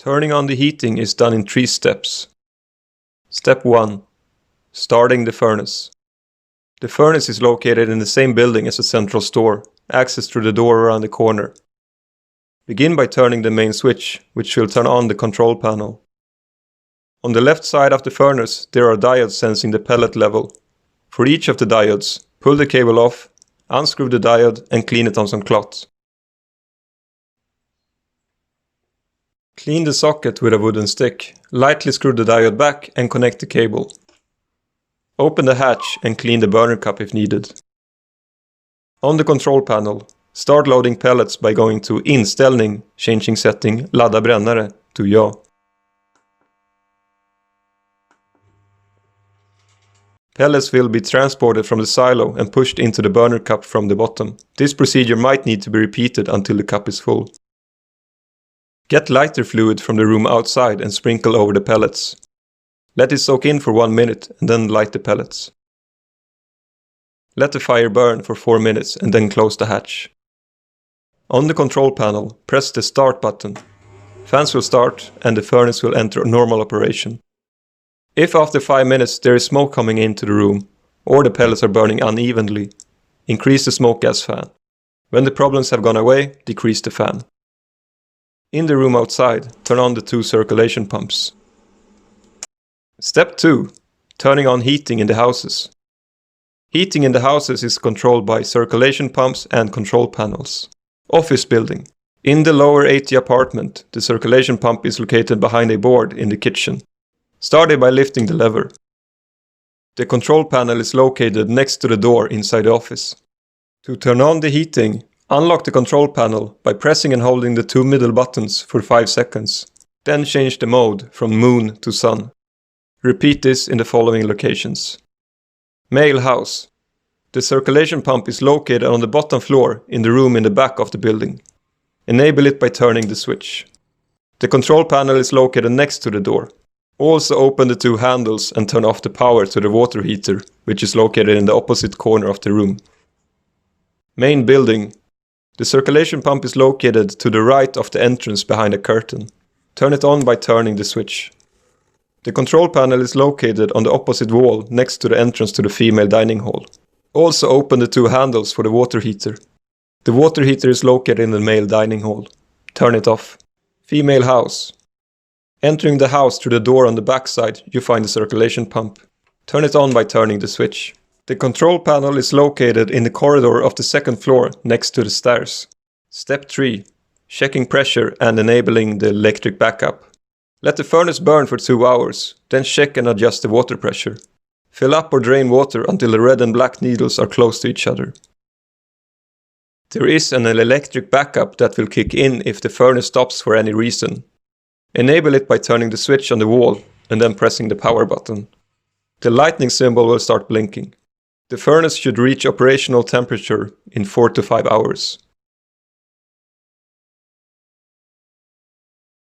Turning on the heating is done in 3 steps. Step 1. Starting the furnace. The furnace is located in the same building as the central store, accessed through the door around the corner. Begin by turning the main switch, which will turn on the control panel. On the left side of the furnace, there are diodes sensing the pellet level. For each of the diodes, pull the cable off, unscrew the diode and clean it on some cloth. Clean the socket with a wooden stick, lightly screw the diode back and connect the cable. Open the hatch and clean the burner cup if needed. On the control panel, start loading pellets by going to Inställning, changing setting Ladda brännare to Ja. Pellets will be transported from the silo and pushed into the burner cup from the bottom. This procedure might need to be repeated until the cup is full. Get lighter fluid from the room outside and sprinkle over the pellets. Let it soak in for 1 minute and then light the pellets. Let the fire burn for 4 minutes and then close the hatch. On the control panel, press the start button. Fans will start and the furnace will enter normal operation. If after 5 minutes there is smoke coming into the room, or the pellets are burning unevenly, increase the smoke gas fan. When the problems have gone away, decrease the fan. In the room outside, turn on the 2 circulation pumps. Step 2. Turning on heating in the houses. Heating in the houses is controlled by circulation pumps and control panels. Office building. In the lower 80 apartment, the circulation pump is located behind a board in the kitchen. Start it by lifting the lever. The control panel is located next to the door inside the office. To turn on the heating, unlock the control panel by pressing and holding the 2 middle buttons for 5 seconds. Then change the mode from moon to sun. Repeat this in the following locations. Mail house. The circulation pump is located on the bottom floor in the room in the back of the building. Enable it by turning the switch. The control panel is located next to the door. Also open the 2 handles and turn off the power to the water heater, which is located in the opposite corner of the room. Main building. The circulation pump is located to the right of the entrance behind a curtain. Turn it on by turning the switch. The control panel is located on the opposite wall next to the entrance to the female dining hall. Also open the 2 handles for the water heater. The water heater is located in the male dining hall. Turn it off. Female house. Entering the house through the door on the back side, you find the circulation pump. Turn it on by turning the switch. The control panel is located in the corridor of the 2nd floor next to the stairs. Step 3. Checking pressure and enabling the electric backup. Let the furnace burn for 2 hours, then check and adjust the water pressure. Fill up or drain water until the red and black needles are close to each other. There is an electric backup that will kick in if the furnace stops for any reason. Enable it by turning the switch on the wall and then pressing the power button. The lightning symbol will start blinking. The furnace should reach operational temperature in 4 to 5 hours.